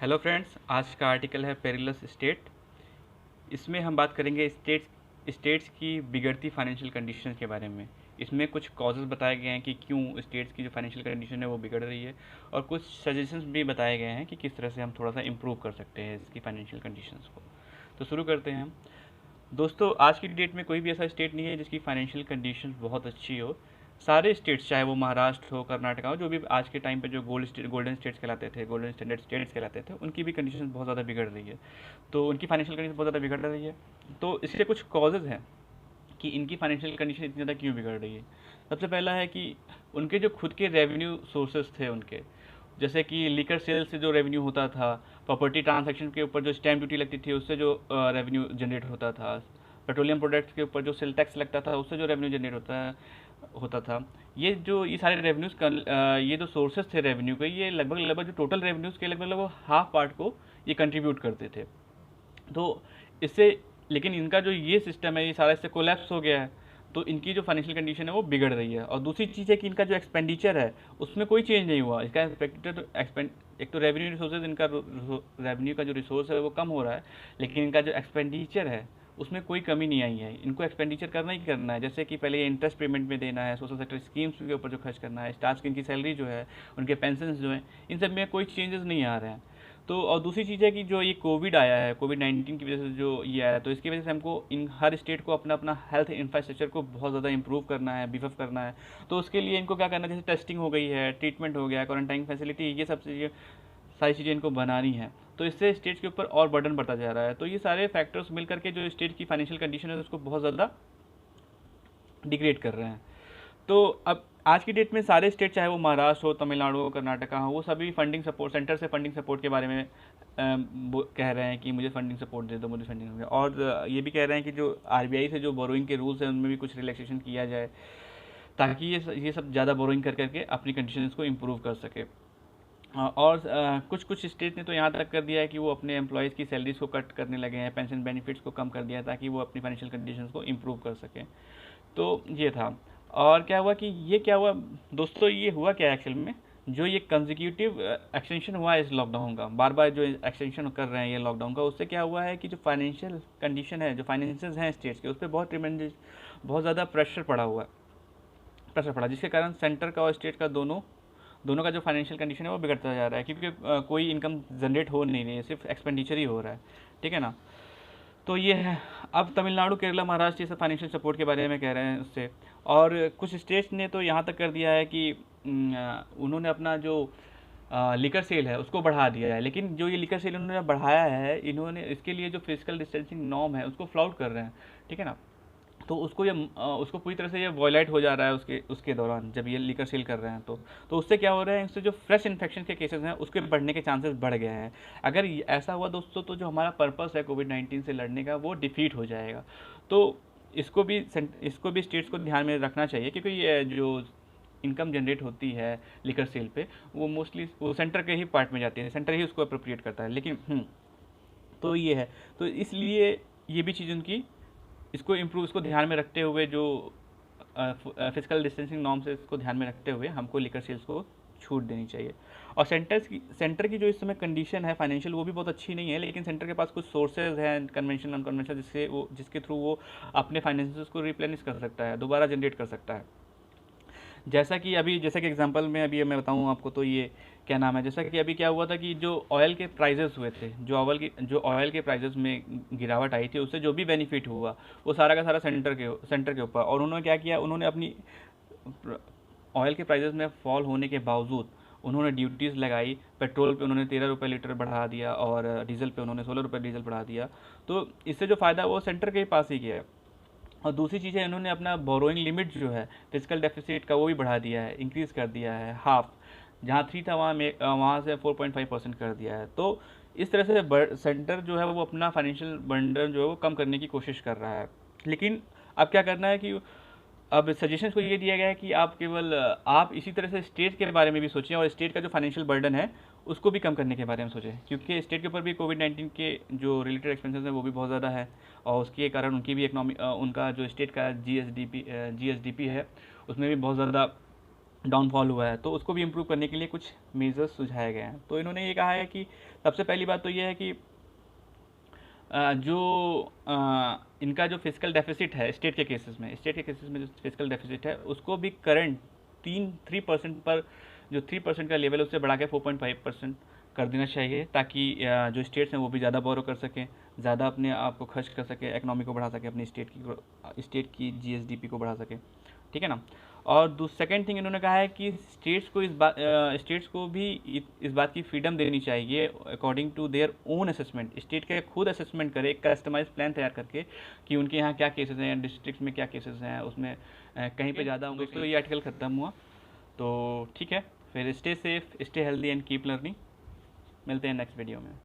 Hello friends, आज का article है पेरिलस स्टेट। इसमें हम बात करेंगे स्टेट्स की बिगड़ती फाइनेंशियल कंडीशन के बारे में। इसमें कुछ कॉजेज़ बताए गए हैं कि क्यों स्टेट्स की जो फाइनेंशियल कंडीशन है वो बिगड़ रही है, और कुछ सजेशंस भी बताए गए हैं कि किस तरह से हम थोड़ा सा इम्प्रूव कर सकते हैं इसकी फाइनेंशियल कंडीशंस को। तो शुरू करते हैं हम। दोस्तों, आज की डेट में कोई भी ऐसा स्टेट नहीं है जिसकी फाइनेंशियल कंडीशन बहुत अच्छी हो। सारे स्टेट्स, चाहे वो महाराष्ट्र हो, कर्नाटक हो, जो भी आज के टाइम पे जो गोल्डन स्टेट्स कहलाते थे, गोल्डन स्टैंडर्ड स्टेट्स कहलाते थे, उनकी भी कंडीशन बहुत ज़्यादा बिगड़ रही है। तो उनकी फाइनेंशियल कंडीशन बहुत ज़्यादा बिगड़ रही है। तो इसके कुछ कॉजेज़ हैं कि इनकी फाइनेंशियल कंडीशन इतनी ज़्यादा क्यों बिगड़ रही है। सबसे पहला है कि उनके जो खुद के रेवेन्यू सोर्सेज थे उनके, जैसे कि लिकर सेल से जो रेवेन्यू होता था, प्रॉपर्टी ट्रांजैक्शन के ऊपर जो स्टैम्प ड्यूटी लगती थी उससे जो रेवेन्यू जनरेट होता था, पेट्रोलियम प्रोडक्ट्स के ऊपर जो सेल टैक्स लगता था उससे जो रेवेन्यू जनरेट होता था, ये सारे रेवेन्यूज़ का ये जो सोर्सेज थे रेवेन्यू के, ये लगभग लगभग जो टोटल रेवेन्यूज़ के लगभग लगभग हाफ पार्ट को ये कंट्रीब्यूट करते थे। तो इससे, लेकिन इनका जो ये सिस्टम है ये सारा इससे कोलैप्स हो गया है। तो इनकी जो फाइनेंशियल कंडीशन है वो बिगड़ रही है। और दूसरी चीज़ है कि इनका जो एक्सपेंडिचर है उसमें कोई चेंज नहीं हुआ। इसका एक्सपेंड एक तो रेवेन्यू रिसोर्सेज, इनका रेवेन्यू का जो रिसोर्स है वो कम हो रहा है, लेकिन इनका जो एक्सपेंडिचर है उसमें कोई कमी नहीं आई है। इनको एक्सपेंडिचर करना ही करना है, जैसे कि पहले इंटरेस्ट पेमेंट में देना है, सोशल सेक्टर स्कीम्स के ऊपर जो खर्च करना है, स्टाफ की इनकी सैलरी जो है, उनके पेंशन जो है, इन सब में कोई चेंजेस नहीं आ रहे हैं। तो और दूसरी चीज़ है कि जो ये कोविड आया है, कोविड-19 की वजह से जो ये आया है, तो इसकी वजह से हमको इन हर स्टेट को अपना अपना हेल्थ इंफ्रास्ट्रक्चर को बहुत ज़्यादा इंप्रूव करना है, बीफ अप करना है। तो उसके लिए इनको क्या करना है, जैसे टेस्टिंग हो गई है, ट्रीटमेंट हो गया, क्वारंटाइन फैसिलिटी, ये सब चीज़ें, सारी चीज़ें इनको बनानी है। तो इससे स्टेट के ऊपर और बर्डन बढ़ता जा रहा है। तो ये सारे फैक्टर्स मिल करके जो स्टेट की फाइनेंशियल कंडीशन है उसको बहुत ज़्यादा डिग्रेड कर रहे हैं। तो अब आज की डेट में सारे स्टेट, चाहे वो महाराष्ट्र हो, तमिलनाडु हो, कर्नाटका हो, वो सभी फंडिंग सपोर्ट, सेंटर से फंडिंग सपोर्ट के बारे में कह रहे हैं कि मुझे फंडिंग सपोर्ट दे दो, मुझे फंडिंग हो गया। और ये भी कह रहे हैं कि जो आरबीआई से जो बोरोइंग के रूल्स हैं उनमें भी कुछ रिलैक्सेशन किया जाए, ताकि ये सब ज़्यादा बोरोइंग कर करके अपनी कंडीशंस को इम्प्रूव कर सके। और कुछ कुछ स्टेट ने तो यहाँ तक कर दिया है कि वो अपने एम्प्लॉयज़ की सैलरीज को कट करने लगे हैं, पेंशन बेनिफिट्स को कम कर दिया है, ताकि वो अपनी फाइनेंशियल कंडीशंस को इम्प्रूव कर सकें। तो ये था। और क्या हुआ कि ये क्या हुआ दोस्तों, ये हुआ क्या एक्चुअल में, जो ये कंजिक्यूटिव एक्सटेंशन हुआ है इस लॉकडाउन का, बार बार जो एक्सटेंशन कर रहे हैं ये लॉकडाउन का, उससे क्या हुआ है कि जो फाइनेंशियल कंडीशन है, जो फाइनेंसेस हैं स्टेट्स के, उस पर बहुत ज़्यादा प्रेशर पड़ा, जिसके कारण सेंटर का और स्टेट का दोनों दोनों का जो फाइनेंशियल कंडीशन है वो बिगड़ता जा रहा है, क्योंकि कोई इनकम जनरेट हो नहीं रही है, सिर्फ एक्सपेंडिचर ही हो रहा है। ठीक है ना। तो ये है। अब तमिलनाडु, केरला, महाराष्ट्र ये सब फाइनेंशियल सपोर्ट के बारे में कह रहे हैं उससे। और कुछ स्टेट्स ने तो यहाँ तक कर दिया है कि उन्होंने अपना जो लिकर सेल है उसको बढ़ा दिया है। लेकिन जो ये लिकर सेल उन्होंने बढ़ाया है, इन्होंने इसके लिए जो फिजिकल डिस्टेंसिंग नॉर्म है उसको फ्लाउट कर रहे हैं। ठीक है ना। तो उसको पूरी तरह से ये वॉयलेट हो जा रहा है उसके उसके दौरान, जब ये लिकर सेल कर रहे हैं। तो उससे क्या हो रहा है, इससे जो फ्रेश इन्फेक्शन के केसेस हैं उसके बढ़ने के चांसेस बढ़ गए हैं। अगर ऐसा हुआ दोस्तों, तो जो हमारा पर्पस है कोविड-19 से लड़ने का वो डिफीट हो जाएगा। तो इसको भी स्टेट्स को ध्यान में रखना चाहिए, क्योंकि ये जो इनकम जनरेट होती है लिकर सेल पे, वो मोस्टली वो सेंटर के ही पार्ट में जाती है, सेंटर ही उसको अप्रोप्रिएट करता है। लेकिन तो ये है। तो इसलिए ये भी चीज़ उनकी, इसको ध्यान में रखते हुए, जो फिजिकल डिस्टेंसिंग नॉर्म से इसको ध्यान में रखते हुए हमको लिकर सेल्स को छूट देनी चाहिए। और सेंटर की जो इस समय कंडीशन है फाइनेंशियल, वो भी बहुत अच्छी नहीं है, लेकिन सेंटर के पास कुछ सोर्सेज हैं, कन्वेंशनल अनकन्वेंशनल, जिसके थ्रू वो अपने फाइनेंसेस को रिप्लेनिश कर सकता है, दोबारा जनरेट कर सकता है। जैसा कि एग्जांपल में अभी मैं बताऊं आपको, तो ये क्या नाम है, जैसा कि अभी क्या हुआ था कि जो ऑयल के प्राइजेस हुए थे, जो ऑयल के प्राइजेस में गिरावट आई थी, उससे जो भी बेनिफिट हुआ वो सारा का सारा सेंटर के ऊपर। और उन्होंने क्या किया, उन्होंने अपनी ऑयल के प्राइजेस में फॉल होने के बावजूद उन्होंने ड्यूटीज़ लगाई। पेट्रोल पे उन्होंने 13 रुपये लीटर बढ़ा दिया, और डीजल पे उन्होंने 16 रुपये डीजल बढ़ा दिया। तो इससे जो फ़ायदा वो सेंटर के पास ही किया है। और दूसरी चीज़ है, इन्होंने अपना बोरोइंग लिमिट जो है फिजिकल डेफिसिट का, वो भी बढ़ा दिया है, इंक्रीज़ कर दिया है हाफ। जहाँ 3 था वहाँ से 4.5% कर दिया है। तो इस तरह से सेंटर जो है वो अपना फाइनेंशियल बर्डन जो है वो कम करने की कोशिश कर रहा है। लेकिन अब क्या करना है कि अब सजेशंस को ये दिया गया है कि आप इसी तरह से स्टेट के बारे में भी सोचें, और स्टेट का जो फाइनेंशियल बर्डन है उसको भी कम करने के बारे में सोचें, क्योंकि स्टेट के ऊपर भी कोविड-19 के जो रिलेटेड एक्सपेंसेस हैं वो भी बहुत ज़्यादा है। और उसके कारण उनकी भी उनका जो स्टेट का जीएसडीपी है उसमें भी बहुत ज़्यादा डाउनफॉल हुआ है, तो उसको भी इम्प्रूव करने के लिए कुछ मेजर्स सुझाए गए हैं। तो इन्होंने ये कहा है कि सबसे पहली बात तो ये है कि जो इनका जो फिजिकल डेफिसिट है स्टेट के केसेस में जो फिजिकल डेफिसिट है उसको भी करंट 3% पर, जो 3% का लेवल है उससे बढ़ा के 4.5% कर देना चाहिए, ताकि जो स्टेट्स हैं वो भी ज़्यादा बोरो कर सकें, ज़्यादा अपने आप को खर्च कर सके, इकोनॉमी को बढ़ा सके, अपनी स्टेट की जीएसडीपी को बढ़ा सके, ठीक है ना। और सेकेंड थिंग इन्होंने कहा है कि स्टेट्स को भी इस बात की फ्रीडम देनी चाहिए according to their own assessment, state के खुद असेसमेंट करे, एक कस्टमाइज प्लान तैयार करके कि उनके यहाँ क्या केसेस हैं, डिस्ट्रिक्ट में क्या केसेस हैं, उसमें कहीं पे ज़्यादा होंगे। तो ये आर्टिकल ख़त्म हुआ, तो ठीक है, फिर stay safe, stay healthy and keep learning. मिलते हैं नेक्स्ट वीडियो में।